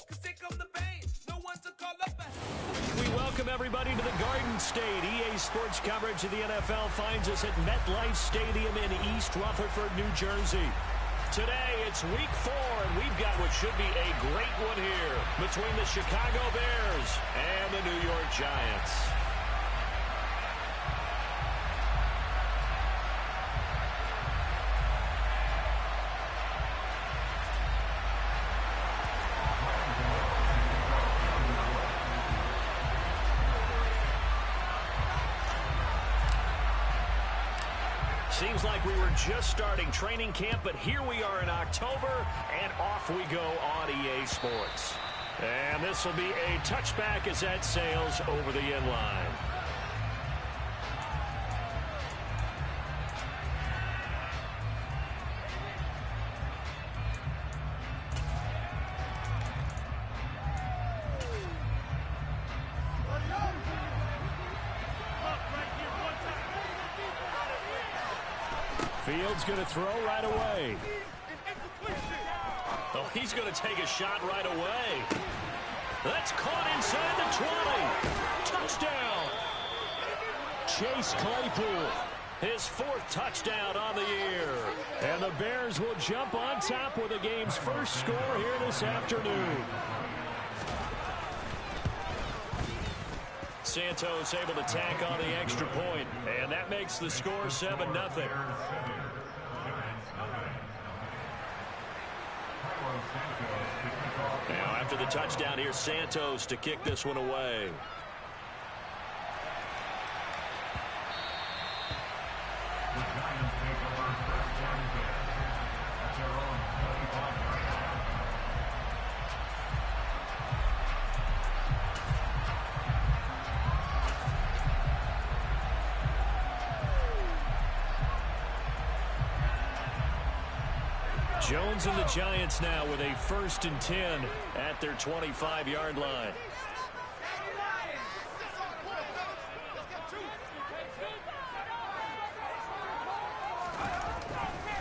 We welcome everybody to the Garden State. EA Sports coverage of the NFL finds us at MetLife Stadium in East Rutherford, New Jersey. Today, it's week 4, and we've got what should be a great one here between the Chicago Bears and the New York Giants. Seems like we were just starting training camp, but here we are in October, and off we go on EA Sports. And this will be a touchback as that sails over the end line. Fields going to throw right away. Oh, he's going to take a shot right away. That's caught inside the 20. Touchdown. Chase Claypool, his 4th touchdown on the year. And the Bears will jump on top with the game's first score here this afternoon. Santos able to tack on the extra point, and that makes the score 7-0. Now after the touchdown, here's Santos to kick this one away. Jones and the Giants now with a 1st and 10 at their 25-yard line.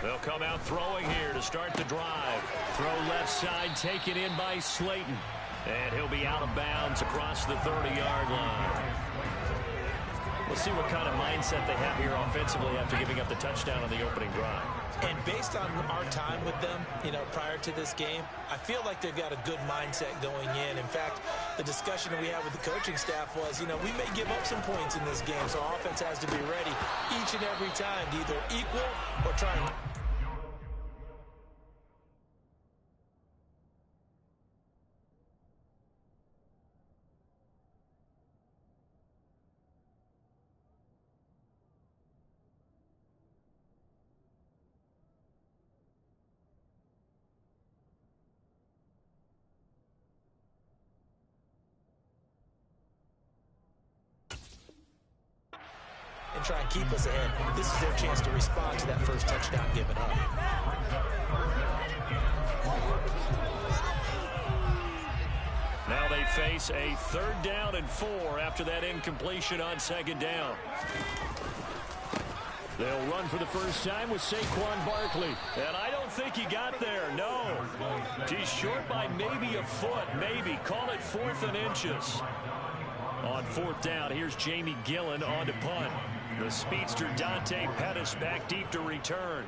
They'll come out throwing here to start the drive. Throw left side taken in by Slayton. And he'll be out of bounds across the 30-yard line. We'll see what kind of mindset they have here offensively after giving up the touchdown on the opening drive. And based on our time with them, prior to this game, I feel like they've got a good mindset going in. In fact, the discussion that we had with the coaching staff was, we may give up some points in this game, so our offense has to be ready each and every time to either equal or try and... and try and keep us ahead. This is their chance to respond to that first touchdown given up. Now they face a 3rd down and 4 after that incompletion on 2nd down. They'll run for the first time with Saquon Barkley. And I don't think he got there, no. He's short by maybe a foot, maybe. Call it 4th and inches. On 4th down, here's Jamie Gillen on to punt. The speedster Dante Pettis back deep to return.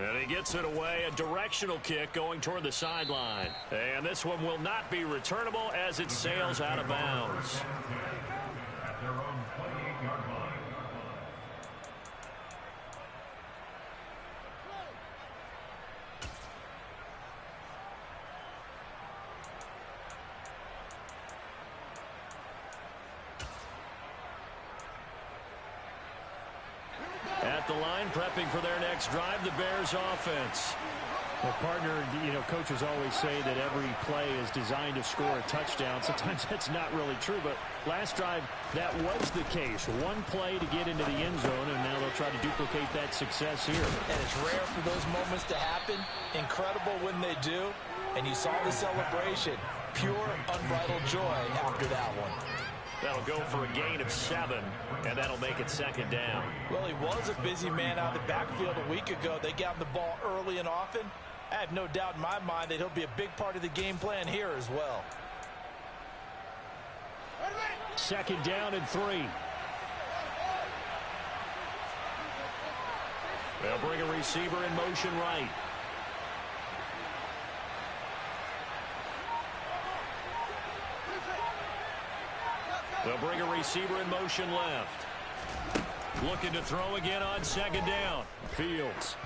And he gets it away, a directional kick going toward the sideline. And this one will not be returnable as it sails out of bounds. At the line, prepping for their next drive, the Bears offense. Well, partner, coaches always say that every play is designed to score a touchdown. Sometimes that's not really true, but last drive, that was the case. One play to get into the end zone, and now they'll try to duplicate that success here. And it's rare for those moments to happen. Incredible when they do. And you saw the celebration. Pure, unbridled joy after that one. That'll go for a gain of 7, and that'll make it second down. Well, he was a busy man out of the backfield a week ago. They got him the ball early and often. I have no doubt in my mind that he'll be a big part of the game plan here as well. Second down and 3. They'll bring a receiver in motion right. They'll bring a receiver in motion left. Looking to throw again on second down. Fields.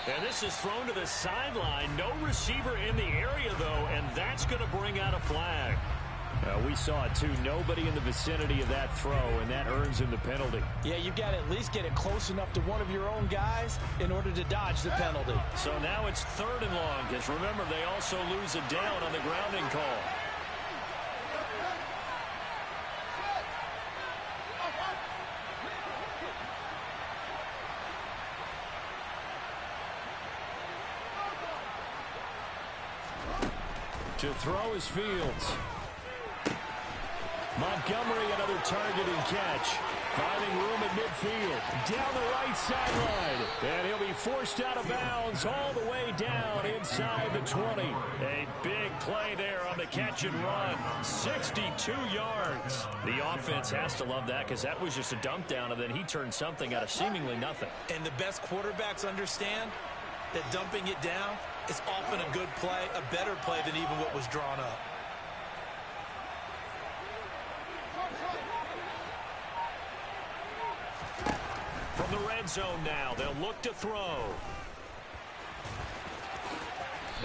And this is thrown to the sideline. No receiver in the area, though, and that's going to bring out a flag. We saw it, too. Nobody in the vicinity of that throw, and that earns him the penalty. Yeah, you've got to at least get it close enough to one of your own guys in order to dodge the penalty. So now it's 3rd and long, because remember, they also lose a down on the grounding call. To throw is Fields. Montgomery, another target and catch. Finding room at midfield. Down the right sideline. And he'll be forced out of bounds all the way down inside the 20. A big play there on the catch and run. 62 yards. The offense has to love that because that was just a dump down, and then he turned something out of seemingly nothing. And the best quarterbacks understand that dumping it down is often a good play, a better play than even what was drawn up. From the red zone now, they'll look to throw.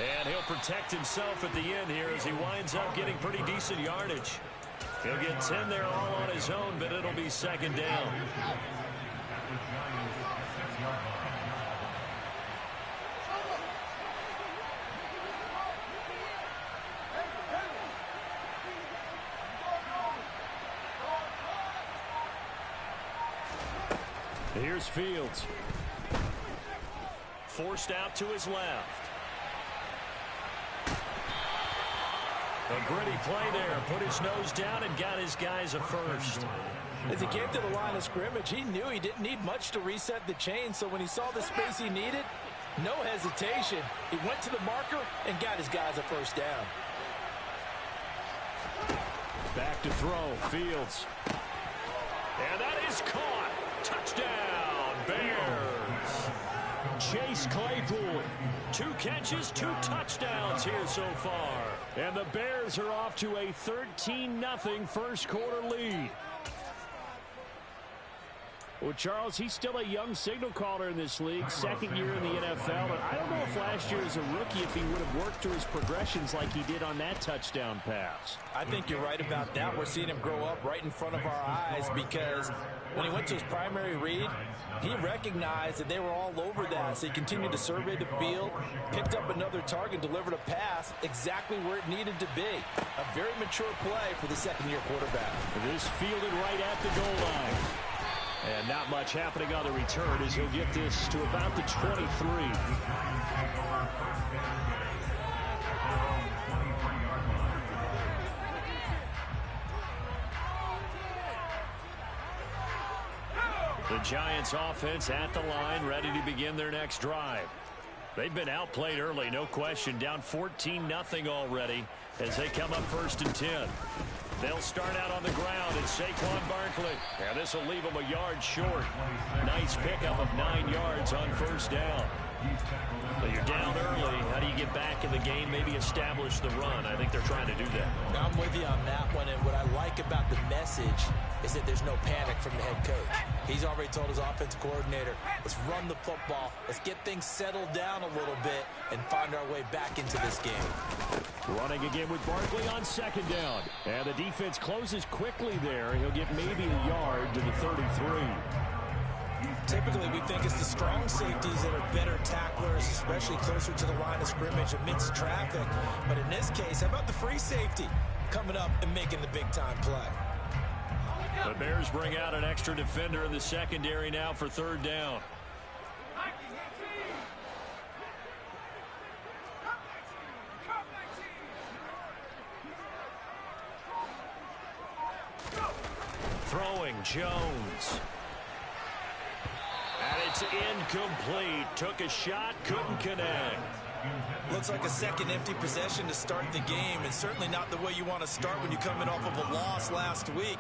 And he'll protect himself at the end here as he winds up getting pretty decent yardage. He'll get 10 there all on his own, but it'll be second down. Here's Fields. Forced out to his left. A gritty play there. Put his nose down and got his guys a first. As he came to the line of scrimmage, he knew he didn't need much to reset the chain. So when he saw the space he needed, no hesitation. He went to the marker and got his guys a first down. Back to throw. Fields. And that is caught. Touchdown, Bears. Chase Claypool. 2 catches, 2 touchdowns here so far. And the Bears are off to a 13-0 first quarter lead. Well, Charles, he's still a young signal caller in this league, second year in the NFL. But I don't know if last year as a rookie, if he would have worked through his progressions like he did on that touchdown pass. I think you're right about that. We're seeing him grow up right in front of our eyes because when he went to his primary read, he recognized that they were all over that. So he continued to survey the field, picked up another target, delivered a pass exactly where it needed to be. A very mature play for the second-year quarterback. This fielded right at the goal line. And not much happening on the return as he'll get this to about the 23. The Giants offense at the line, ready to begin their next drive. They've been outplayed early, no question. Down 14-0 already as they come up 1st and 10. They'll start out on the ground. It's Saquon Barkley. And this will leave them a yard short. Nice pickup of 9 yards on first down. But you're down early. How do you get back in the game, maybe establish the run? I think they're trying to do that. I'm with you on that one, and what I like about the message is that there's no panic from the head coach. He's already told his offensive coordinator, let's run the football, let's get things settled down a little bit, and find our way back into this game. Running again with Barkley on second down. And the defense closes quickly there. He'll get maybe a yard to the 33. Typically, we think it's the strong safeties that are better tacklers, especially closer to the line of scrimmage amidst traffic. But in this case, how about the free safety coming up and making the big-time play? The Bears bring out an extra defender in the secondary now for 3rd down. Throwing Jones. And it's incomplete. Took a shot, couldn't connect. Looks like a second empty possession to start the game, and certainly not the way you want to start when you're coming off of a loss last week.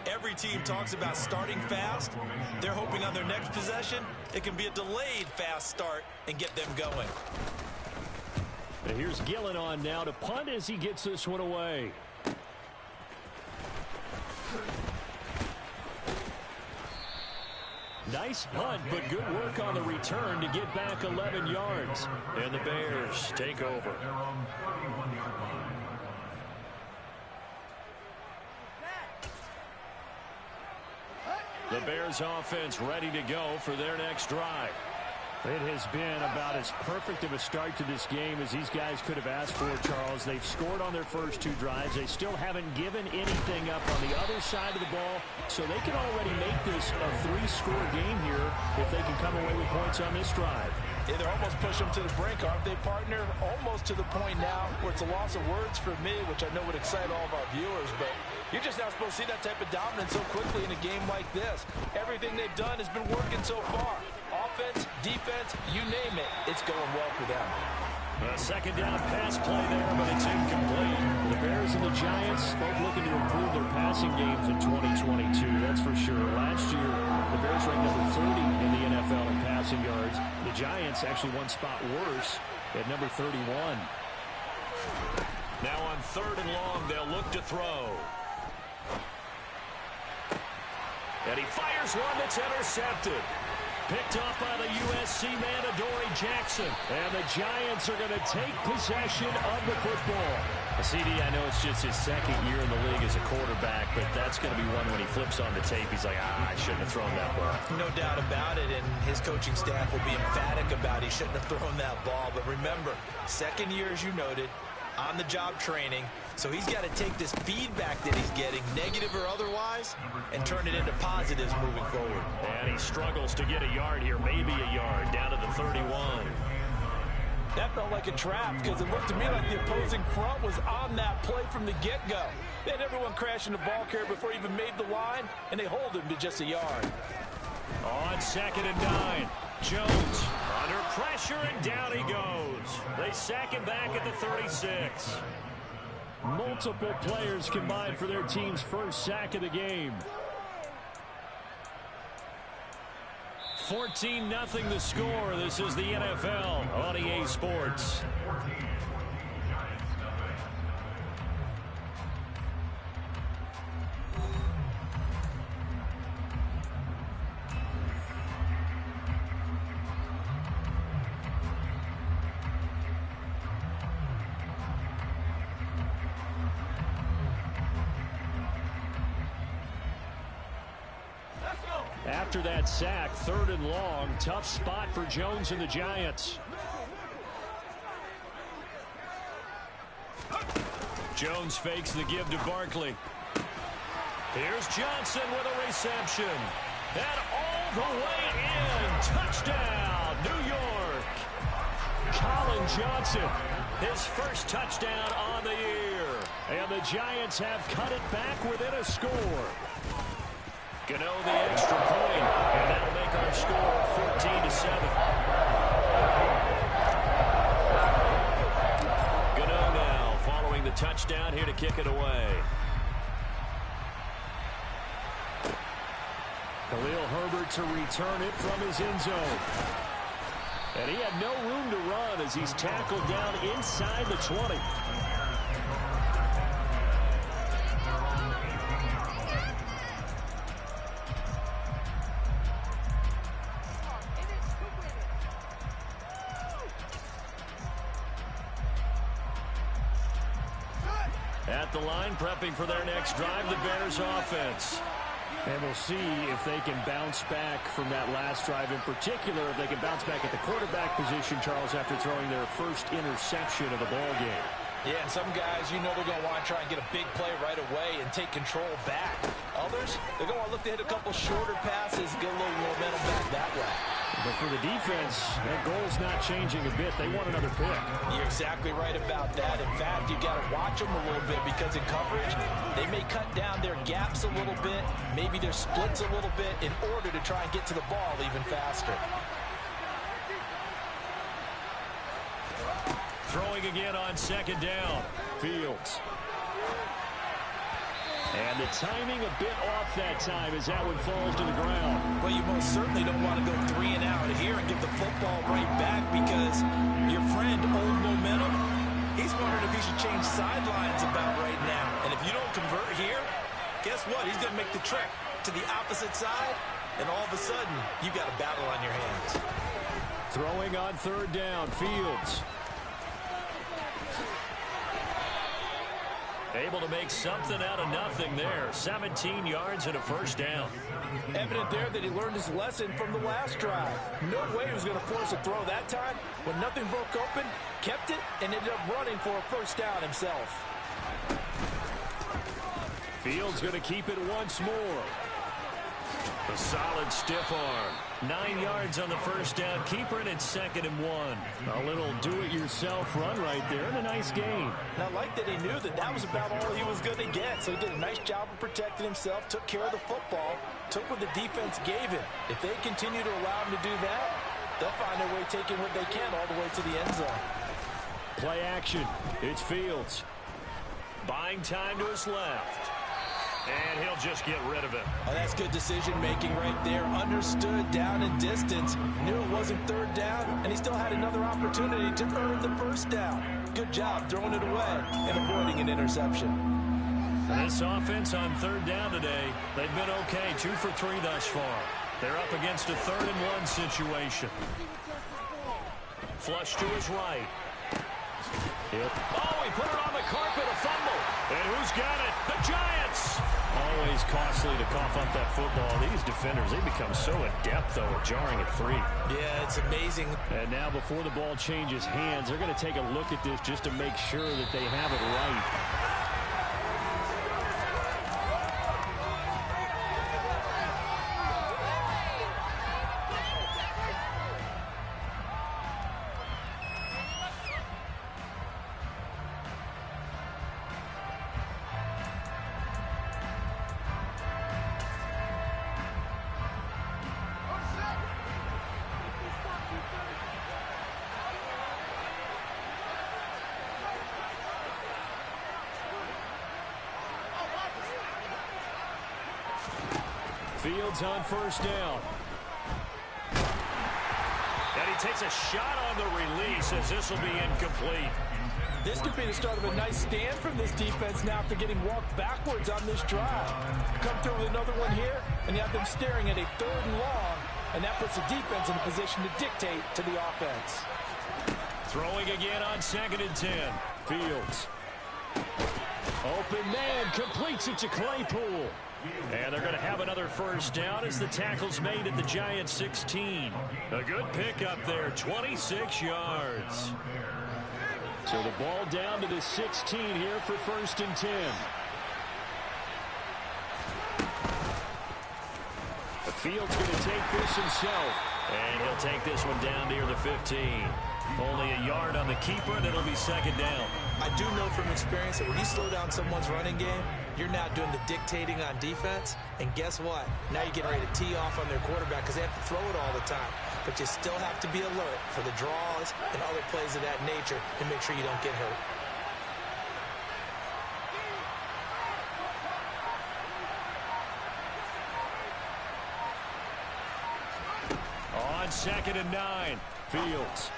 Every team talks about starting fast. They're hoping on their next possession it can be a delayed fast start and get them going. And here's Gillen on now to punt as he gets this one away. Nice punt, but good work on the return to get back 11 yards. And the Bears take over. The Bears offense ready to go for their next drive. It has been about as perfect of a start to this game as these guys could have asked for, Charles. They've scored on their first two drives. They still haven't given anything up on the other side of the ball, so they can already make this a three-score game here if they can come away with points on this drive. Yeah, they're almost pushing them to the brink, aren't they, partner? Almost to the point now where it's a loss of words for me, which I know would excite all of our viewers, but you're just not supposed to see that type of dominance so quickly in a game like this. Everything they've done has been working so far. Offense, defense, you name it, it's going well for them. A second down pass play there, but it's incomplete. The Bears and the Giants both looking to improve their passing games in 2022, that's for sure. Last year, the Bears ranked number 30 in the NFL in passing yards. The Giants actually one spot worse at number 31. Now on 3rd and long, they'll look to throw. And he fires one that's intercepted. Picked up by the USC man, Adoree Jackson. And the Giants are going to take possession of the football. CD, I know it's just his second year in the league as a quarterback, but that's going to be one when he flips on the tape. He's like, I shouldn't have thrown that ball. No doubt about it, and his coaching staff will be emphatic about he shouldn't have thrown that ball. But remember, second year, as you noted, on-the-job training. So he's got to take this feedback that he's getting, negative or otherwise, and turn it into positives moving forward. And he struggles to get a yard here, maybe a yard, down to the 31. That felt like a trap because it looked to me like the opposing front was on that play from the get-go. They had everyone crashing the ball carrier before he even made the line, and they hold him to just a yard. On 2nd and 9, Jones under pressure, and down he goes. They sack him back at the 36. Multiple players combined for their team's first sack of the game. 14-0 the score. This is the NFL on EA Sports. After that sack, 3rd and long, tough spot for Jones and the Giants. Jones fakes the give to Barkley. Here's Johnson with a reception. And all the way in. Touchdown, New York. Colin Johnson, his first touchdown on the year. And the Giants have cut it back within a score. Gano the extra point, and that'll make our score 14-7. Gano now following the touchdown here to kick it away. Khalil Herbert to return it from his end zone. And he had no room to run as he's tackled down inside the 20. At the line, prepping for their next drive, the Bears offense. And we'll see if they can bounce back from that last drive in particular, if they can bounce back at the quarterback position, Charles, after throwing their first interception of the ball game. Yeah, and some guys, you know they're going to want to try and get a big play right away and take control back. Others, they're going to want to look to hit a couple shorter passes, get a little momentum back that way. But for the defense, that goal's not changing a bit. They want another pick. You're exactly right about that. In fact, you got to watch them a little bit because in coverage, they may cut down their gaps a little bit, maybe their splits a little bit in order to try and get to the ball even faster. Throwing again on second down. Fields. And the timing a bit off that time as that one falls to the ground. Well, you most certainly don't want to go 3 and out here and give the football right back because your friend, Old Momentum, he's wondering if he should change sidelines about right now. And if you don't convert here, guess what? He's going to make the trek to the opposite side, and all of a sudden, you got a battle on your hands. Throwing on third down, Fields. Able to make something out of nothing there. 17 yards and a first down. Evident there that he learned his lesson from the last drive. No way he was going to force a throw that time. When nothing broke open, kept it, and ended up running for a first down himself. Fields going to keep it once more. A solid stiff arm. 9 yards on the first down. Keeper it at 2nd and 1. A little do-it-yourself run right there and a nice gain. And I like that he knew that that was about all he was going to get. So he did a nice job of protecting himself, took care of the football, took what the defense gave him. If they continue to allow him to do that, they'll find their way taking what they can all the way to the end zone. Play action. It's Fields. Buying time to his left. And he'll just get rid of it. Oh, that's good decision-making right there. Understood down and distance. Knew it wasn't third down, and he still had another opportunity to earn the first down. Good job throwing it away and avoiding an interception. This offense on third down today, they've been okay. 2 for 3 thus far. They're up against a 3rd and 1 situation. Flush to his right. Oh, he put it on the carpet, a fumble. And who's got it? The Giants. Always costly to cough up that football. These defenders, they become so adept, though, at jarring at 3. Yeah, it's amazing. And now before the ball changes hands, they're going to take a look at this just to make sure that they have it right. Fields on first down. And he takes a shot on the release as this will be incomplete. This could be the start of a nice stand from this defense now after getting walked backwards on this drive. Come through with another one here, and you have them staring at a 3rd and long, and that puts the defense in a position to dictate to the offense. Throwing again on 2nd and 10. Fields. Open man, completes it to Claypool. And they're going to have another first down as the tackle's made at the Giants 16. A good pickup there, 26 yards. So the ball down to the 16 here for 1st and 10. The Fields going to take this himself. And he'll take this one down near the 15. Only a yard on the keeper, and it'll be 2nd down. I do know from experience that when you slow down someone's running game, you're now doing the dictating on defense. And guess what? Now you're getting ready to tee off on their quarterback because they have to throw it all the time. But you still have to be alert for the draws and other plays of that nature to make sure you don't get hurt. On 2nd and 9. Fields.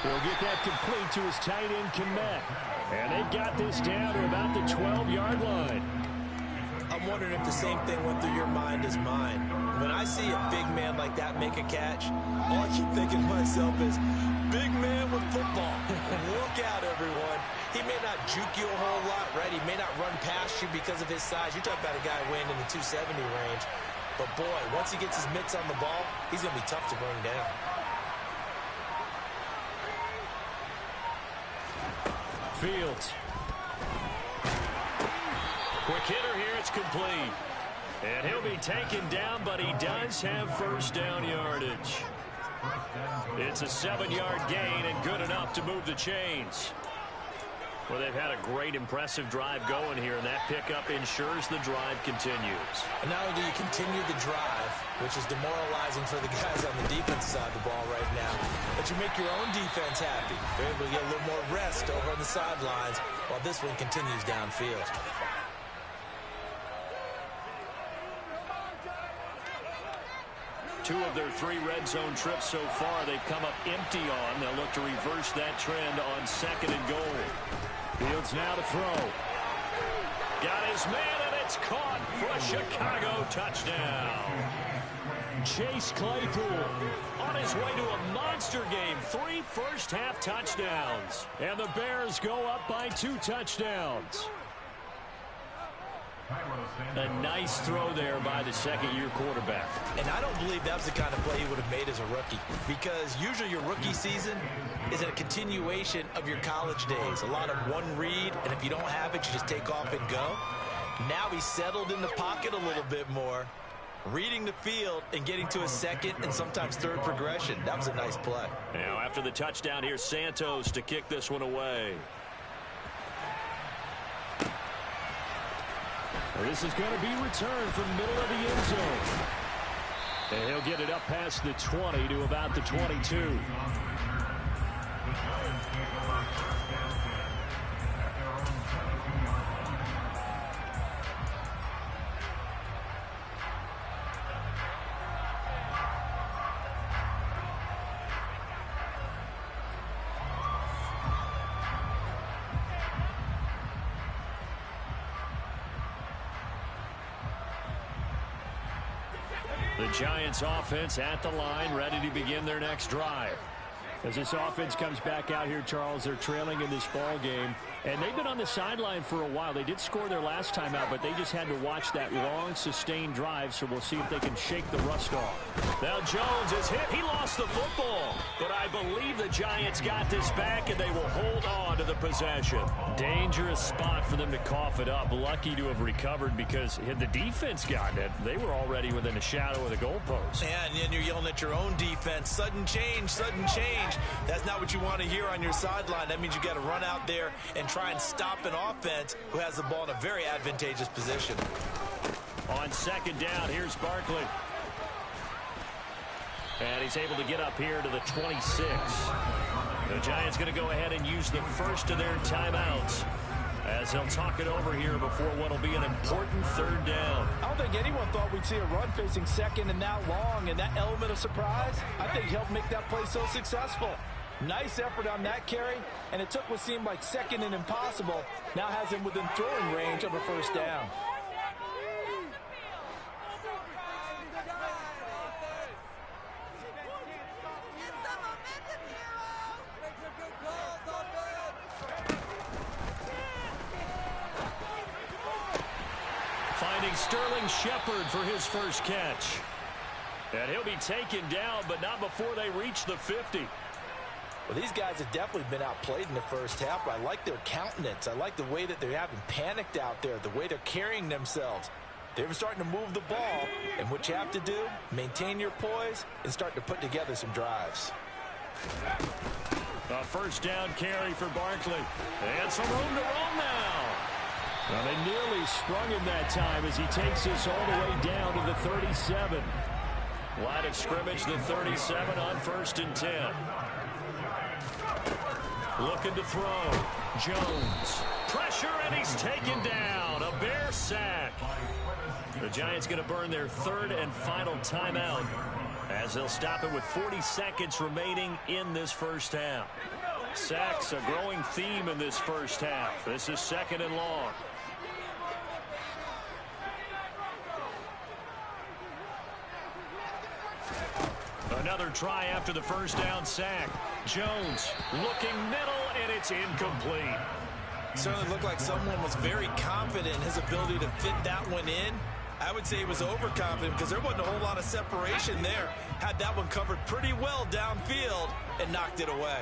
He'll get that complete to his tight end, Kmet. And they've got this down to about the 12-yard line. I'm wondering if the same thing went through your mind as mine. When I see a big man like that make a catch, all I keep thinking to myself is, big man with football. Look out, everyone. He may not juke you a whole lot, right? He may not run past you because of his size. You're talking about a guy weighing in the 270 range. But, boy, once he gets his mitts on the ball, he's going to be tough to bring down. Fields. Quick hitter here, it's complete. And he'll be taken down, but he does have first down yardage. It's a 7-yard gain and good enough to move the chains. Well, they've had a great, impressive drive going here, and that pickup ensures the drive continues. And not only do you continue the drive, which is demoralizing for the guys on the defensive side of the ball right now, but you make your own defense happy. They're able to get a little more rest over on the sidelines while this one continues downfield. Two of their 3 red zone trips so far, they've come up empty on. They'll look to reverse that trend on 2nd and goal. Fields now to throw. Got his man, and it's caught for a Chicago touchdown. Chase Claypool on his way to a monster game. 3 first-half touchdowns. And the Bears go up by 2 touchdowns. A nice throw there by the second-year quarterback. And I don't believe that was the kind of play he would have made as a rookie, because usually your rookie season is a continuation of your college days. A lot of one read, and if you don't have it, you just take off and go. Now he's settled in the pocket a little bit more, reading the field and getting to a second and sometimes third progression. That was a nice play. Now after the touchdown, here's Santos to kick this one away. This is going to be returned from the middle of the end zone. And he'll get it up past the 20 to about the 22. The Giants offense at the line, ready to begin their next drive. As this offense comes back out here, Charles, they're trailing in this ball game. And they've been on the sideline for a while. They did score their last time out, but they just had to watch that long, sustained drive, so we'll see if they can shake the rust off. Now Jones is hit. He lost the football, but I believe the Giants got this back, and they will hold on to the possession. Dangerous spot for them to cough it up. Lucky to have recovered, because had the defense gotten it, they were already within a shadow of the goalpost. And then you're yelling at your own defense. Sudden change, sudden change. That's not what you want to hear on your sideline. That means you got to run out there and try and stop an offense who has the ball in a very advantageous position. On 2nd down, here's Barkley. And he's able to get up here to the 26. The Giants going to go ahead and use the first of their timeouts as they'll talk it over here before what will be an important 3rd down. I don't think anyone thought we'd see a run facing 2nd and that long, and that element of surprise, I think, helped make that play so successful. Nice effort on that carry, and it took what seemed like 2nd and impossible, now has him within throwing range of a 1st down. Finding Sterling Shepard for his first catch. And he'll be taken down, but not before they reach the 50. Well, these guys have definitely been outplayed in the first half, but I like their countenance. I like the way that they haven't panicked out there, the way they're carrying themselves. They're starting to move the ball, and what you have to do, maintain your poise and start to put together some drives. A 1st down carry for Barkley. And some room to run now. Well, they nearly sprung him that time as he takes this all the way down to the 37. Line of scrimmage, the 37 on 1st and 10. Looking to throw. Jones. Pressure, and he's taken down. A Bear sack. The Giants going to burn their 3rd and final timeout as they'll stop it with 40 seconds remaining in this first half. Sacks, a growing theme in this first half. This is 2nd and long. Another try after the 1st down sack. Jones looking middle, and it's incomplete. Certainly looked like someone was very confident in his ability to fit that one in. I would say he was overconfident because there wasn't a whole lot of separation there. Had that one covered pretty well downfield and knocked it away.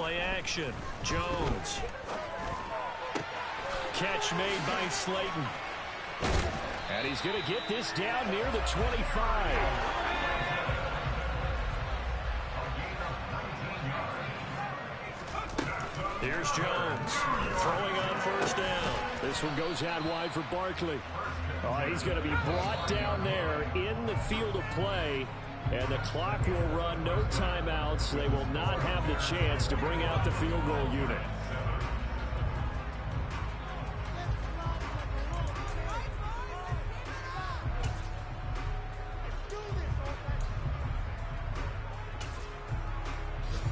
Play action. Jones. Catch made by Slayton. And he's going to get this down near the 25. Here's Jones throwing on first down. This one goes out wide for Barkley. Oh, he's going to be brought down there in the field of play. And the clock will run, no timeouts. They will not have the chance to bring out the field goal unit.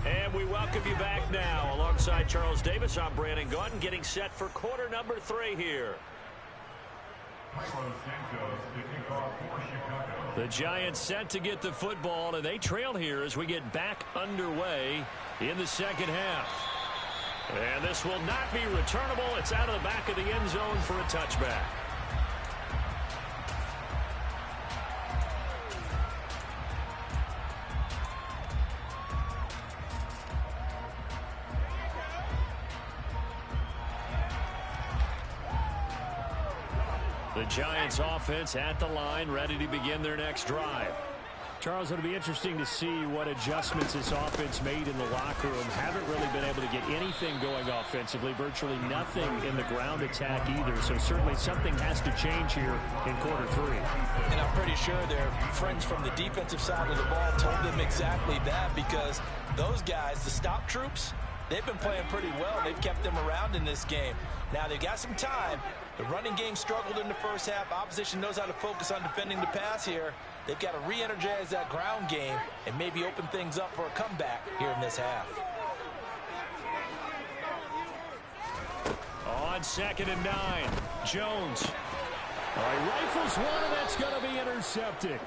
And we welcome you back now. Alongside Charles Davis, I'm Brandon Gaudin, getting set for quarter number 3 here. The Giants set to get the football, and they trail here as we get back underway in the second half. And this will not be returnable. It's out of the back of the end zone for a touchback. The Giants offense at the line, ready to begin their next drive. Charles, it'll be interesting to see what adjustments this offense made in the locker room. Haven't really been able to get anything going offensively, virtually nothing in the ground attack either. So certainly something has to change here in quarter 3. And I'm pretty sure their friends from the defensive side of the ball told them exactly that, because those guys, the stop troops, they've been playing pretty well. They've kept them around in this game. Now they've got some time. The running game struggled in the first half. Opposition knows how to focus on defending the pass here. They've got to re-energize that ground game and maybe open things up for a comeback here in this half. On 2nd and 9, Jones. All right, rifles one, and that's going to be intercepted.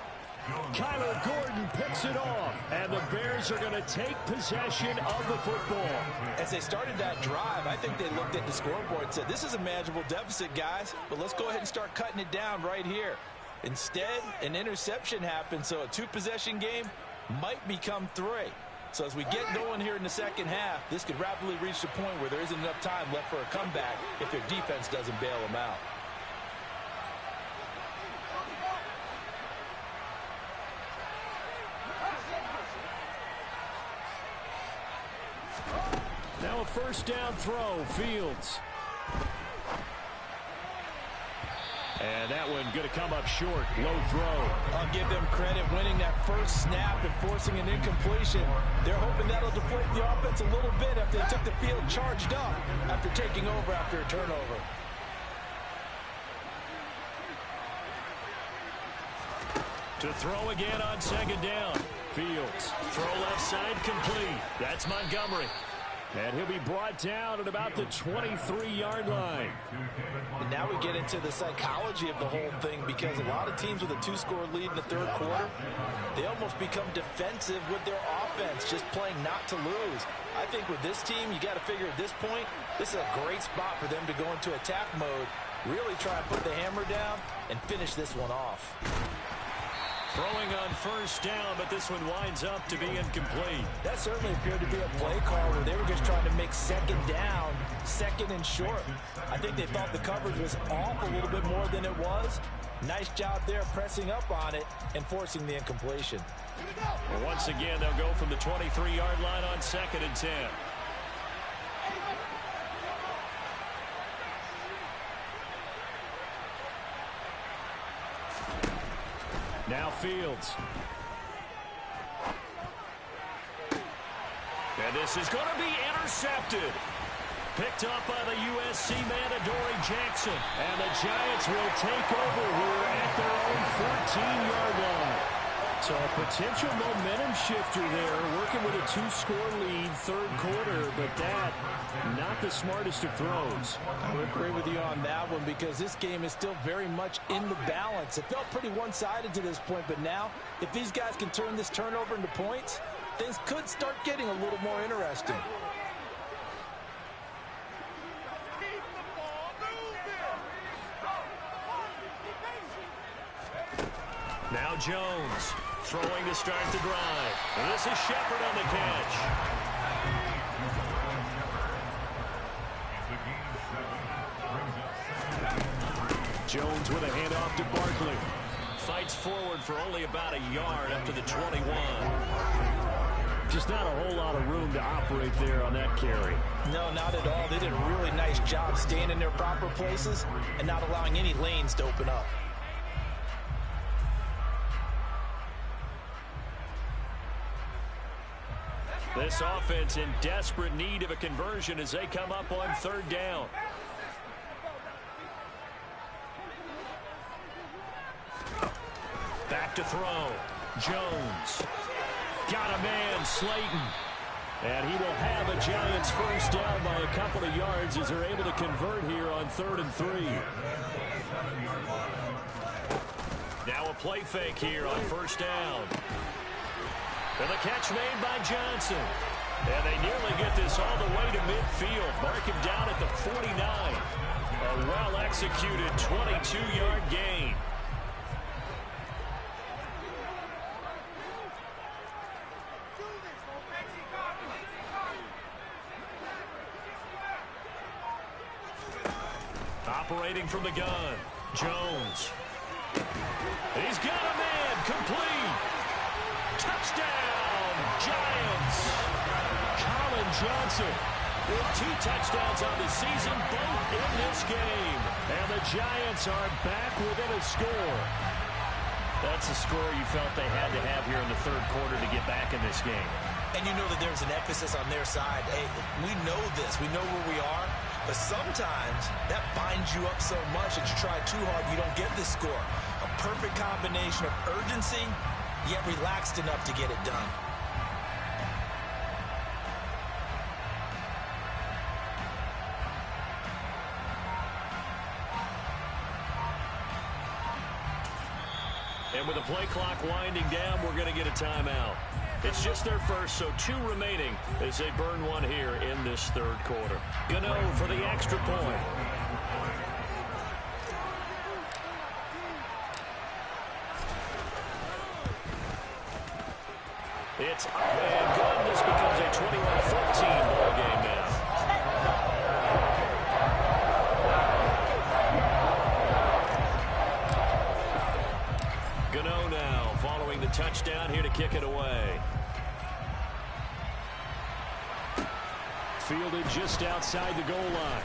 Kyler Gordon picks it off, and the Bears are going to take possession of the football. As they started that drive, I think they looked at the scoreboard and said, this is a manageable deficit, guys, but let's go ahead and start cutting it down right here. Instead, an interception happened, so a 2-possession game might become 3. So as we get going here in the second half, this could rapidly reach the point where there isn't enough time left for a comeback if their defense doesn't bail them out. Now a first down throw, Fields. And that one going to come up short, low throw. I'll give them credit winning that first snap and forcing an incompletion. They're hoping that'll deflate the offense a little bit after they took the field charged up after taking over after a turnover. To throw again on 2nd down. Fields. Throw left side complete. That's Montgomery. And he'll be brought down at about the 23-yard line. And now we get into the psychology of the whole thing, because a lot of teams with a 2-score lead in the third quarter, they almost become defensive with their offense, just playing not to lose. I think with this team, you got to figure at this point, this is a great spot for them to go into attack mode, really try and put the hammer down and finish this one off. Throwing on first down, but this one winds up to be incomplete. That certainly appeared to be a play call where they were just trying to make 2nd down, 2nd and short. I think they thought the coverage was off a little bit more than it was. Nice job there pressing up on it and forcing the incompletion. Well, once again, they'll go from the 23-yard line on 2nd and 10. Now Fields. And this is going to be intercepted. Picked up by the USC man, Adoree Jackson. And the Giants will take over here at their own 14-yard line. So a potential momentum shifter there, working with a 2-score lead, third quarter, but that, not the smartest of throws. I would agree with you on that one, because this game is still very much in the balance. It felt pretty one-sided to this point, but now, if these guys can turn this turnover into points, things could start getting a little more interesting. Now Jones throwing to start the drive. And this is Shepard on the catch. Jones with a handoff to Barkley. Fights forward for only about a yard up to the 21. Just not a whole lot of room to operate there on that carry. No, not at all. They did a really nice job staying in their proper places and not allowing any lanes to open up. This offense in desperate need of a conversion as they come up on third down. Back to throw. Jones. Got a man, Slayton. And he will have a Giants first down by a couple of yards as they're able to convert here on 3rd and 3. Now a play fake here on first down. And the catch made by Johnson. And they nearly get this all the way to midfield. Mark him down at the 49. A well-executed 22-yard gain. Operating from the gun, Jones. He's got a man, complete. Touchdown, Giants. Colin Johnson with 2 touchdowns on the season, both in this game. And the Giants are back within a score. That's a score you felt they had to have here in the 3rd quarter to get back in this game. And you know that there's an emphasis on their side. Hey, we know this. We know where we are. But sometimes that binds you up so much that you try too hard, you don't get this score. A perfect combination of urgency, yet relaxed enough to get it done. And with the play clock winding down, we're going to get a timeout. It's just their first, so 2 remaining as they burn one here in this 3rd quarter. Gano for the extra point. It's up and good. This becomes a 21-14 ball game now. Gano now following the touchdown here to kick it away. Fielded just outside the goal line.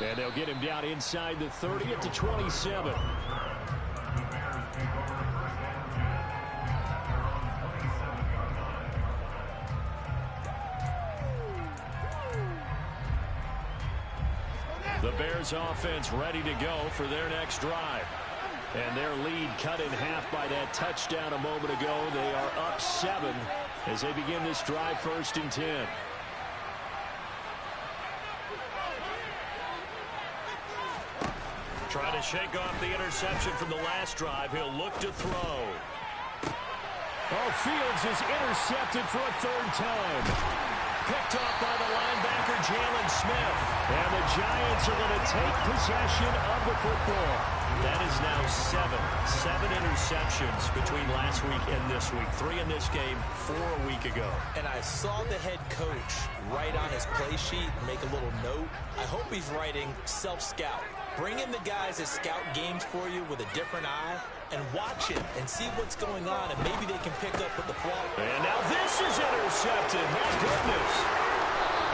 And they'll get him down inside the 30 at the 27. The Bears offense ready to go for their next drive. And their lead cut in half by that touchdown a moment ago. They are up 7 as they begin this drive 1st and 10. Trying to shake off the interception from the last drive. He'll look to throw. Oh, Fields is intercepted for a 3rd time. Picked off by the linebacker, Jalen Smith. And the Giants are going to take possession of the football. That is now 7 interceptions between last week and this week. 3 in this game, 4 a week ago. And I saw the head coach write on his play sheet and make a little note. I hope he's writing self-scout. Bring in the guys that scout games for you with a different eye and watch it and see what's going on, and maybe they can pick up with the play. And now this is intercepted. My goodness.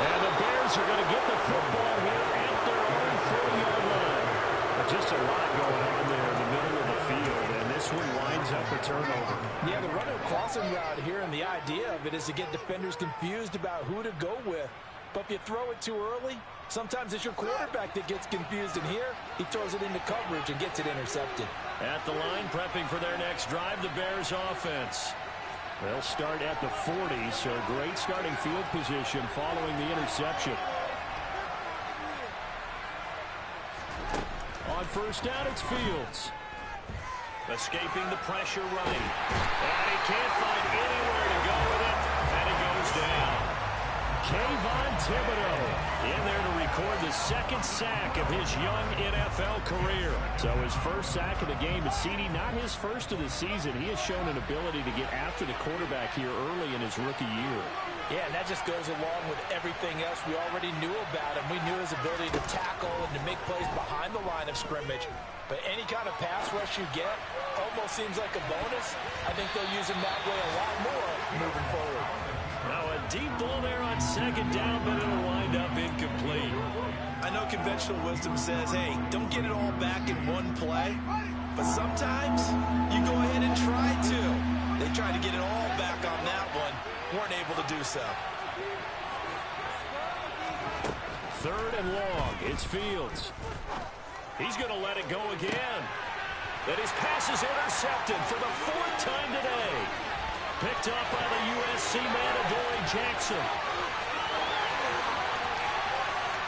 And the Bears are going to get the football here at their own 40-yard line. Just a lot going on there in the middle of the field, and this one winds up a turnover. Yeah, the running crossing route here, and the idea of it is to get defenders confused about who to go with. But if you throw it too early, sometimes it's your quarterback that gets confused, and here he throws it into coverage and gets it intercepted. At the line, prepping for their next drive, the Bears offense. They'll start at the 40, so great starting field position following the interception. On first down, it's Fields. Escaping the pressure right. And he can't find anywhere to go with it, and it goes down. Kayvon Thibodeaux in there to record the 2nd sack of his young NFL career. So his first sack of the game, but CD, not his first of the season. He has shown an ability to get after the quarterback here early in his rookie year. Yeah, and that just goes along with everything else we already knew about him. We knew his ability to tackle and to make plays behind the line of scrimmage. But any kind of pass rush you get almost seems like a bonus. I think they'll use him that way a lot more moving forward. Now a deep ball there on second down, but it'll wind up incomplete. I know conventional wisdom says, hey, don't get it all back in one play. But sometimes you go ahead and try to. They tried to get it all back on that one. Weren't able to do so. Third and long. It's Fields. He's going to let it go again. And his pass is intercepted for the fourth time today. Picked up by the USC man, Adoree Jackson.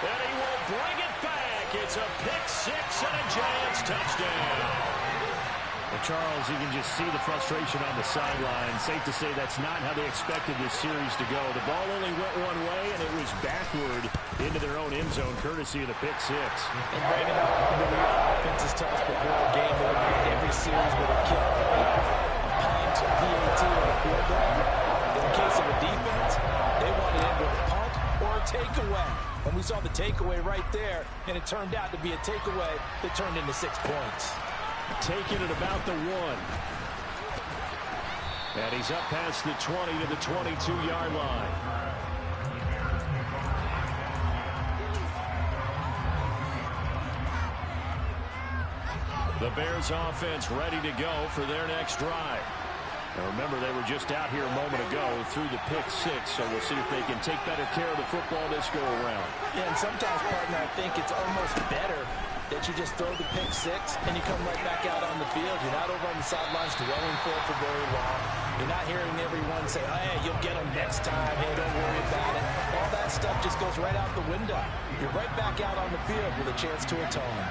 And he will bring it back. It's a pick six and a Giants touchdown. Well, Charles, you can just see the frustration on the sideline. Safe to say that's not how they expected this series to go. The ball only went one way, and it was backward into their own end zone, courtesy of the pick six. And Brandon, the offense is tough before a game. They'll end every series with a kick, a punt, a PAT, or a field goal. In the case of a defense, they want to end with a punt or a takeaway. And we saw the takeaway right there, and it turned out to be a takeaway that turned into 6 points. Taking it about the 1. And he's up past the 20 to the 22-yard line. The Bears offense ready to go for their next drive. Now remember, they were just out here a moment ago through the pick six, so we'll see if they can take better care of the football this go around. Yeah, and sometimes, partner, I think it's almost better that you just throw the pick six and you come right back out on the field. You're not over on the sidelines dwelling for it for very long. You're not hearing everyone say, oh, hey, you'll get them next time. Hey, don't worry about it. All that stuff just goes right out the window. You're right back out on the field with a chance to atone.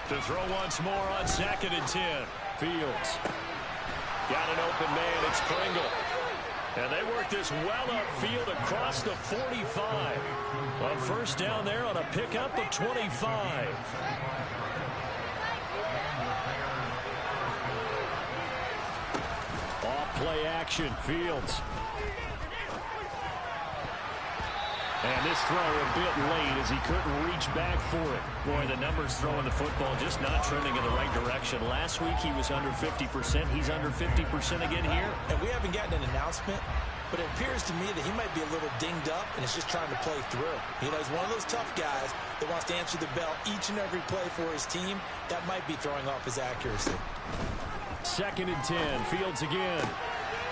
To throw once more on 2nd and 10. Fields. Got an open man. It's Pringle. And they work this well upfield across the 45. A first down there on a pickup of 25. Off play action. Fields. And this throw a bit late as he couldn't reach back for it. Boy, the numbers throwing the football just not trending in the right direction. Last week he was under 50%. He's under 50% again here. And we haven't gotten an announcement, but it appears to me that he might be a little dinged up and is just trying to play through. You know, he's one of those tough guys that wants to answer the bell each and every play for his team. That might be throwing off his accuracy. 2nd and 10. Fields again.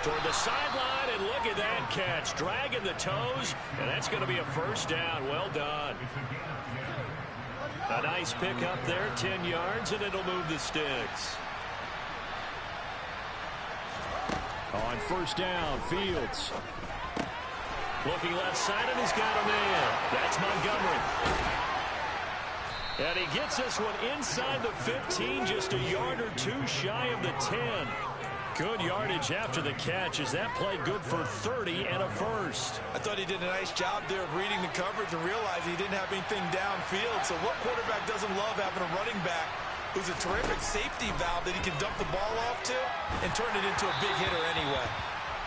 Toward the sideline, and look at that catch. Dragging the toes, and that's going to be a first down. Well done. A nice pickup there, 10 yards, and it'll move the sticks. On first down, Fields. Looking left side, and he's got a man. That's Montgomery. And he gets this one inside the 15, just a yard or two shy of the 10. Good yardage after the catch. Is that play good for 30 and a first? I thought he did a nice job there of reading the coverage and realizing he didn't have anything downfield. So what quarterback doesn't love having a running back who's a terrific safety valve that he can dump the ball off to and turn it into a big hitter anyway?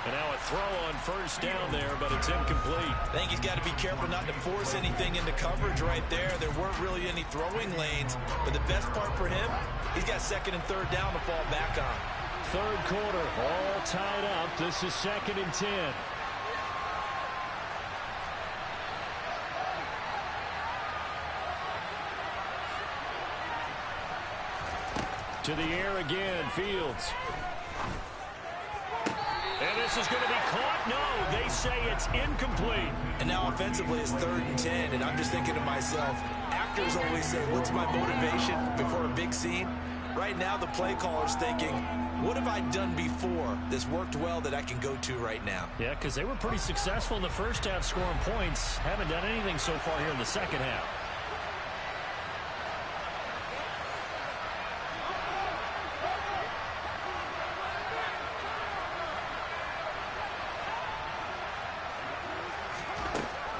And now a throw on first down there, but it's incomplete. I think he's got to be careful not to force anything into coverage right there. There weren't really any throwing lanes, but the best part for him, he's got 2nd and 3rd down to fall back on. Third quarter, all tied up. This is 2nd and 10. To the air again, Fields. And this is going to be caught. No, they say it's incomplete. And now offensively it's 3rd and 10, and I'm just thinking to myself, actors always say, what's my motivation before a big scene? Right now the play caller's thinking, what have I done before that's worked well that I can go to right now? Yeah, because they were pretty successful in the first half scoring points. Haven't done anything so far here in the second half.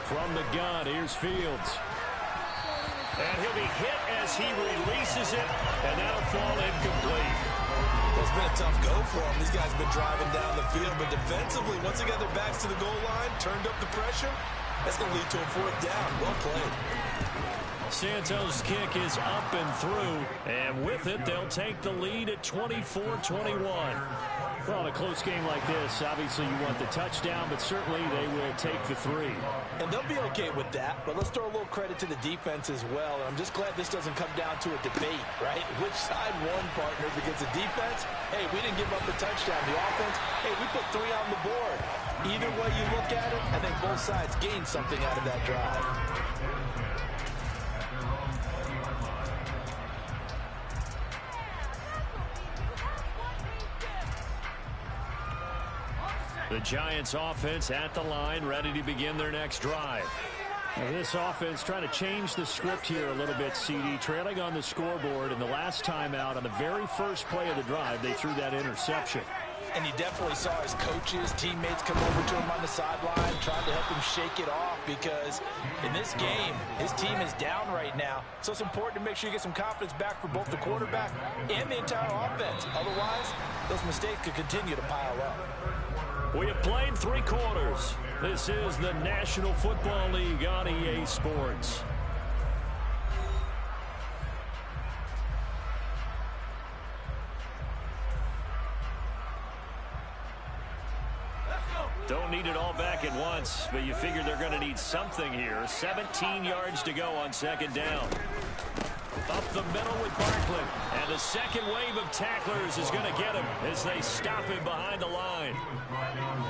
From the gun, here's Fields. And he'll be hit as he releases it, and that'll fall incomplete. Well, it's been a tough go for him. These guys have been driving down the field, but defensively, once they got their backs to the goal line, turned up the pressure, that's going to lead to a fourth down. Well played. Santos' kick is up and through, and with it, they'll take the lead at 24-21. Well, in a close game like this, obviously you want the touchdown, but certainly they will take the 3. And they'll be okay with that, but let's throw a little credit to the defense as well. And I'm just glad this doesn't come down to a debate, right? Which side won, partner? Because the defense, hey, we didn't give up the touchdown. The offense, hey, we put 3 on the board. Either way you look at it, I think both sides gained something out of that drive. The Giants offense at the line, ready to begin their next drive. Now this offense trying to change the script here a little bit, CD. Trailing on the scoreboard, and the last time out on the very first play of the drive, they threw that interception. And he definitely saw his coaches, teammates come over to him on the sideline, trying to help him shake it off, because in this game, his team is down right now. So it's important to make sure you get some confidence back for both the quarterback and the entire offense. Otherwise, those mistakes could continue to pile up. We have played 3 quarters. This is the National Football League on EA Sports. Don't need it all back at once, but you figure they're going to need something here. 17 yards to go on second down. Up the middle with Barkley. And the second wave of tacklers is going to get him as they stop him behind the line.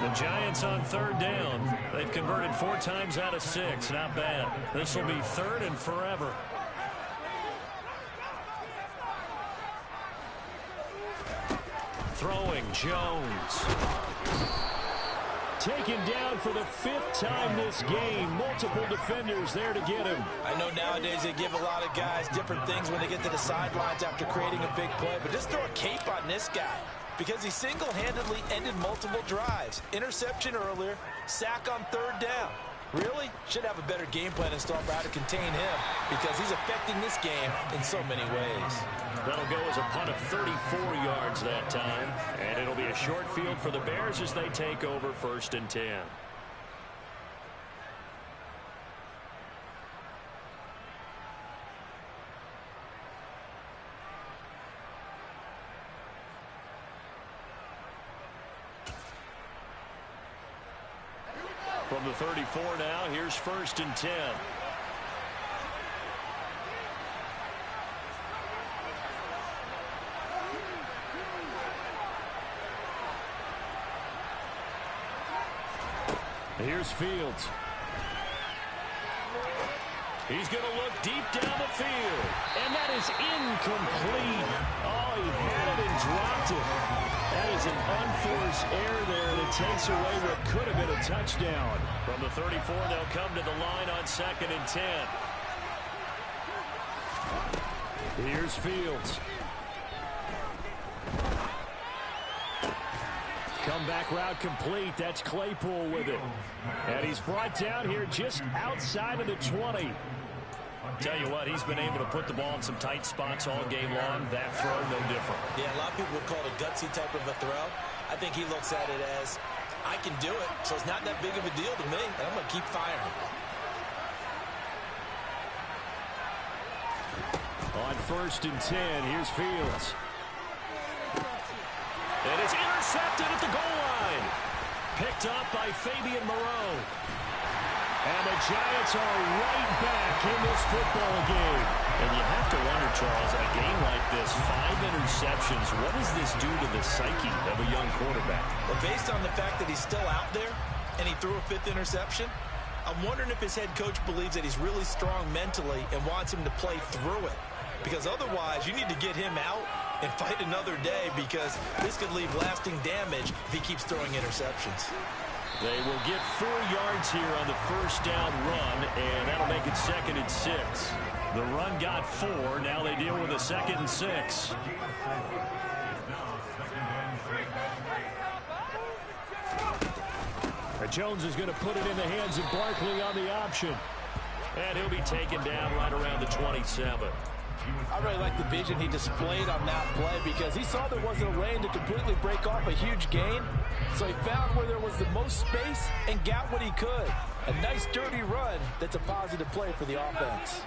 The Giants on third down. They've converted 4 times out of 6. Not bad. This will be 3rd and forever. Throwing Jones. Taken down for the 5th time this game. Multiple defenders there to get him. I know nowadays they give a lot of guys different things when they get to the sidelines after creating a big play, but just throw a cape on this guy because he single-handedly ended multiple drives. Interception earlier, sack on third down. Really should have a better game plan installed for how to contain him because he's affecting this game in so many ways. That'll go as a punt of 34 yards that time. And it'll be a short field for the Bears as they take over 1st and 10. From the 34 now, here's 1st and 10. Here's Fields. He's going to look deep down the field. And that is incomplete. Oh, he had it and dropped it. That is an unforced error there that takes away what could have been a touchdown. From the 34, they'll come to the line on 2nd and 10. Here's Fields. Comeback route complete. That's Claypool with it. And he's brought down here just outside of the 20. Tell you what, he's been able to put the ball in some tight spots all game long. That throw, no different. Yeah, a lot of people would call it a gutsy type of a throw. I think he looks at it as, I can do it, so it's not that big of a deal to me, and I'm going to keep firing. On 1st and 10, here's Fields. And it's intercepted at the goal line. Picked up by Fabian Moreau. And the Giants are right back in this football game. And you have to wonder, Charles, in a game like this, 5 interceptions, what does this do to the psyche of a young quarterback? Well, based on the fact that he's still out there and he threw a 5th interception, I'm wondering if his head coach believes that he's really strong mentally and wants him to play through it. Because otherwise, you need to get him out and fight another day because this could leave lasting damage if he keeps throwing interceptions. They will get 4 yards here on the first down run, and that'll make it 2nd and 6. The run got 4. Now they deal with a 2nd and 6. Jones is going to put it in the hands of Barkley on the option. And he'll be taken down right around the 27. I really like the vision he displayed on that play because he saw there wasn't a lane to completely break off a huge gain. So he found where there was the most space and got what he could. A nice dirty run that's a positive play for the offense.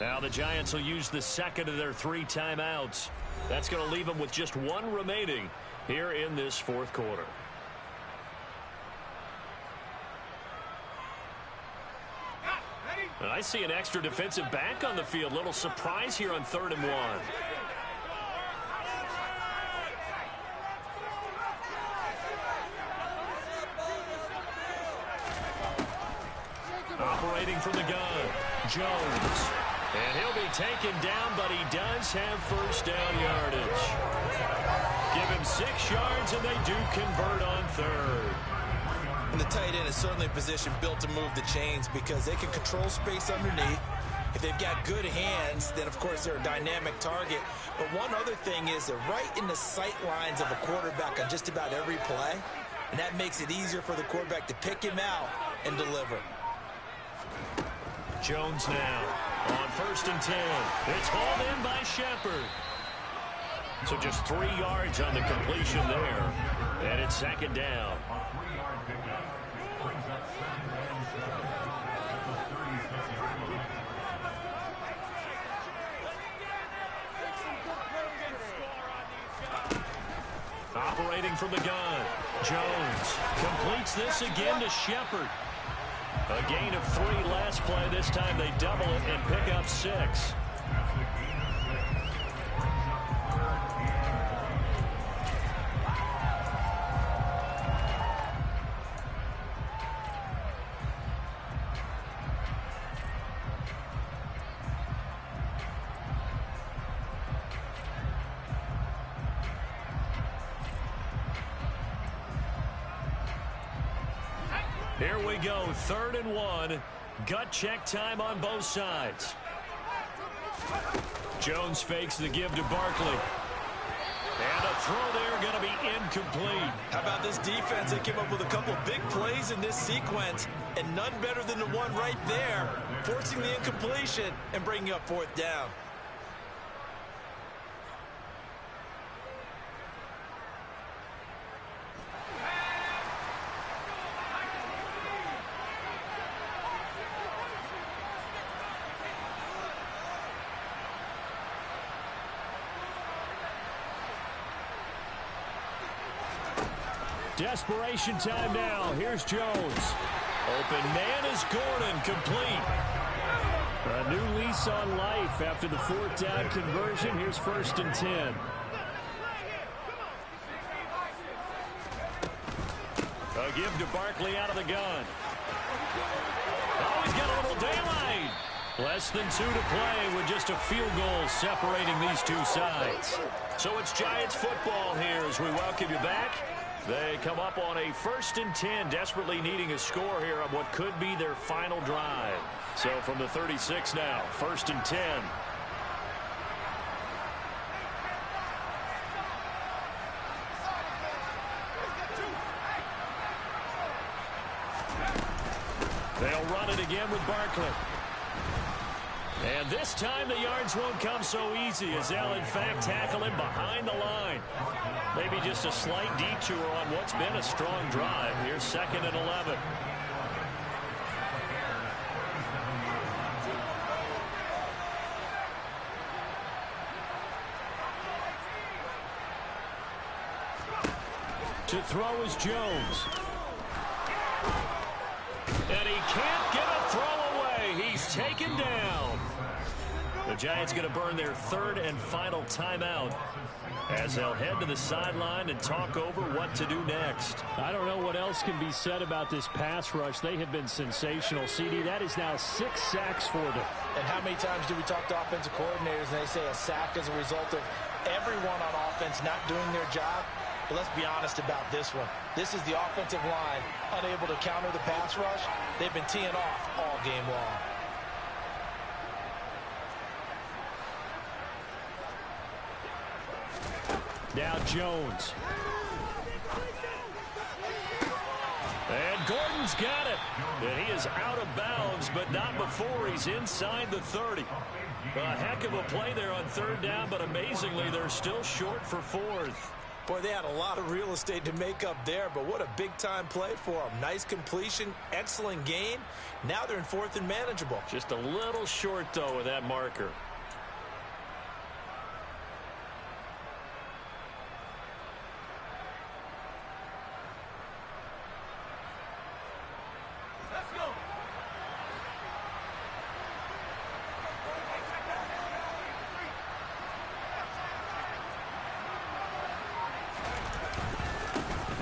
Now the Giants will use the second of their 3 timeouts. That's going to leave them with just 1 remaining here in this fourth quarter. And I see an extra defensive back on the field. Little surprise here on 3rd and 1. Operating from the gun, Jones. And he'll be taken down, but he does have first down yardage. Give him 6 yards, and they do convert on 3rd. And the tight end is certainly a position built to move the chains because they can control space underneath. If they've got good hands, then, of course, they're a dynamic target. But one other thing is they're right in the sight lines of a quarterback on just about every play, and that makes it easier for the quarterback to pick him out and deliver. Jones now on 1st and 10. It's hauled in by Shepard. So just 3 yards on the completion there. And it's 2nd down. Operating from the gun, Jones completes this again to Shepard. A gain of 3 last play. This time they double it and pick up 6. Here we go, 3rd and 1. Gut check time on both sides. Jones fakes the give to Barkley. And a throw there going to be incomplete. How about this defense? They came up with a couple of big plays in this sequence, and none better than the one right there, forcing the incompletion and bringing up 4th down. Desperation time now. Here's Jones. Open man is Gordon, complete. A new lease on life after the 4th down conversion. Here's 1st and 10. A give to Barkley out of the gun. Oh, he's got a little daylight. Less than 2 to play with just a field goal separating these two sides. So it's Giants football here as we welcome you back. They come up on a 1st and 10, desperately needing a score here on what could be their final drive. So from the 36 now, 1st and 10. They'll run it again with Barkley. And this time the yards won't come so easy as they'll in fact tackle him behind the line. Maybe just a slight detour on what's been a strong drive. Here's 2nd and 11. To throw is Jones. And he can't get a throw away. He's taken down. The Giants going to burn their 3rd and final timeout as they'll head to the sideline and talk over what to do next. I don't know what else can be said about this pass rush. They have been sensational. CD, that is now 6 sacks for them. And how many times do we talk to offensive coordinators and they say a sack is a result of everyone on offense not doing their job? But let's be honest about this one. This is the offensive line unable to counter the pass rush. They've been teeing off all game long. Now Jones. And Gordon's got it. And he is out of bounds, but not before he's inside the 30. A heck of a play there on third down, but amazingly, they're still short for fourth. Boy, they had a lot of real estate to make up there, but what a big-time play for them. Nice completion, excellent gain. Now they're in fourth and manageable. Just a little short, though, with that marker.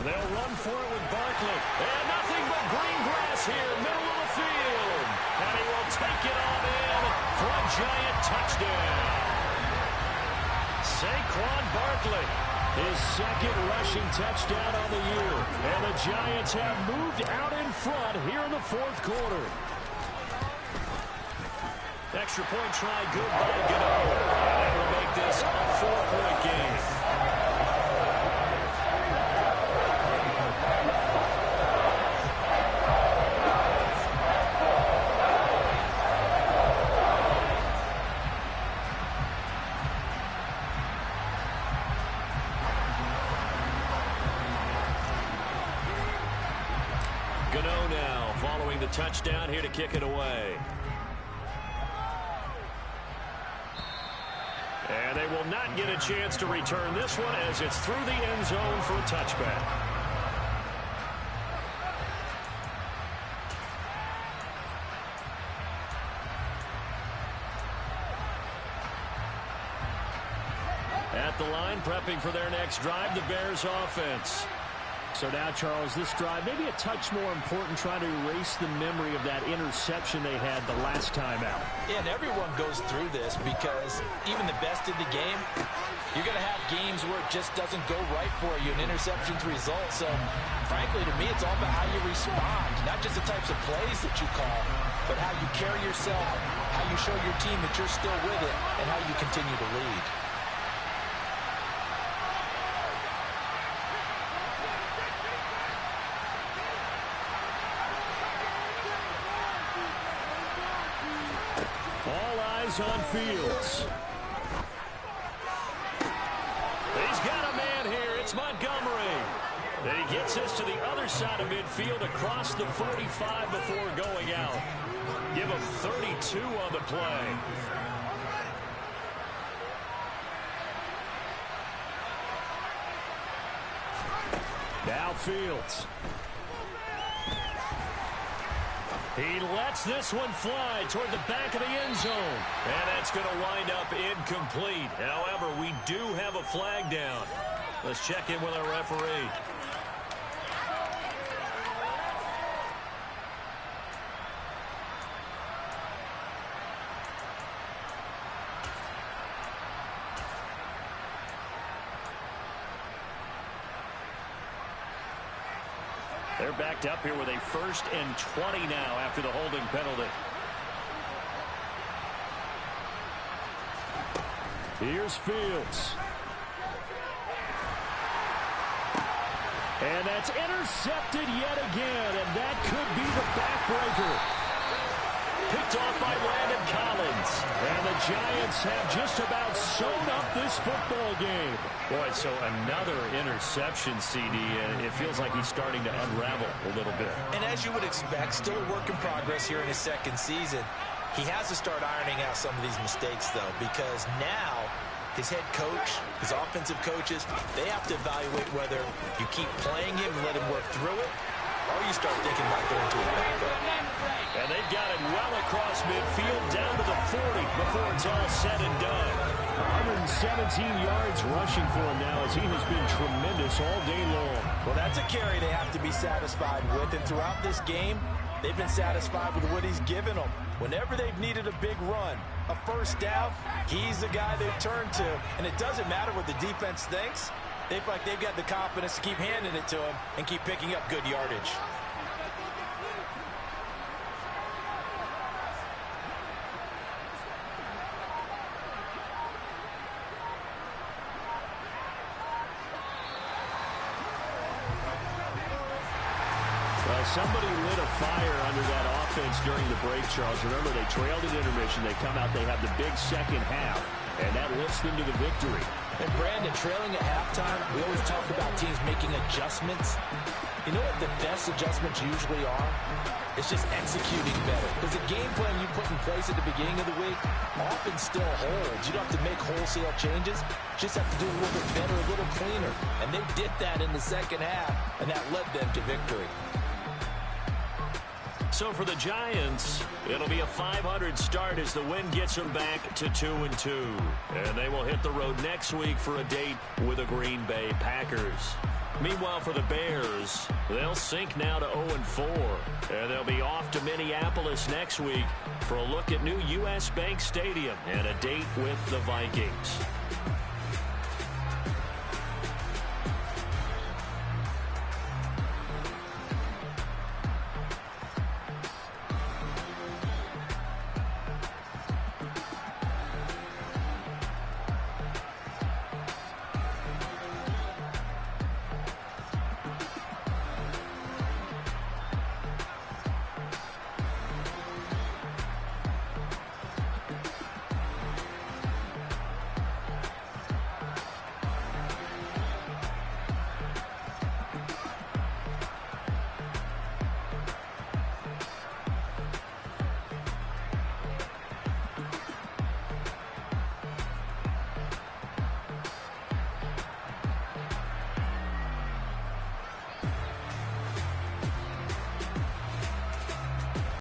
They'll run for it with Barkley. And nothing but green grass here, middle of the field. And he will take it on in for a giant touchdown. Saquon Barkley, his second rushing touchdown on the year. And the Giants have moved out in front here in the fourth quarter. Extra point try, good by Gano. And that will make this a 4-point game. Gano now following the touchdown here to kick it away. And they will not get a chance to return this one as it's through the end zone for a touchback. At the line, prepping for their next drive, the Bears offense. So now, Charles, this drive maybe a touch more important, trying to erase the memory of that interception they had the last time out. Yeah, and everyone goes through this because even the best in the game, you're going to have games where it just doesn't go right for you, and interceptions result. So, frankly, to me, it's all about how you respond, not just the types of plays that you call, but how you carry yourself, how you show your team that you're still with it, and how you continue to lead. On Fields. He's got a man here. It's Montgomery. And he gets this to the other side of midfield across the 45 before going out. Give him 32 on the play. Now Fields. He lets this one fly toward the back of the end zone. And that's going to wind up incomplete. However, we do have a flag down. Let's check in with our referee. They're backed up here with a 1st and 20 now after the holding penalty. Here's Fields. And that's intercepted yet again, and that could be the backbreaker. Picked off by Landon Collins. And the Giants have just about sewn up this football game. Boy, so another interception, CD, and it feels like he's starting to unravel a little bit. And as you would expect, still a work in progress here in his second season. He has to start ironing out some of these mistakes, though, because now his head coach, his offensive coaches, they have to evaluate whether you keep playing him and let him work through it, or you start thinking about going to a backup. And they've got it well across midfield, down to the 40 before it's all said and done. 117 yards rushing for him now as he has been tremendous all day long. Well, that's a carry they have to be satisfied with, and throughout this game, they've been satisfied with what he's given them. Whenever they've needed a big run, a first down, he's the guy they've turned to. And it doesn't matter what the defense thinks. They feel like they've got the confidence to keep handing it to him and keep picking up good yardage. somebody lit a fire under that offense during the break, Charles. Remember, they trailed at intermission. They come out, they have the big second half, and that lifts them to the victory. And Brandon, trailing at halftime, we always talk about teams making adjustments. You know what the best adjustments usually are? It's just executing better. Because the game plan you put in place at the beginning of the week often still holds. You don't have to make wholesale changes. Just have to do a little bit better, a little cleaner. And they did that in the second half, and that led them to victory. So for the Giants, it'll be a .500 start as the win gets them back to 2-2. And they will hit the road next week for a date with the Green Bay Packers. Meanwhile, for the Bears, they'll sink now to 0-4. And they'll be off to Minneapolis next week for a look at new U.S. Bank Stadium and a date with the Vikings.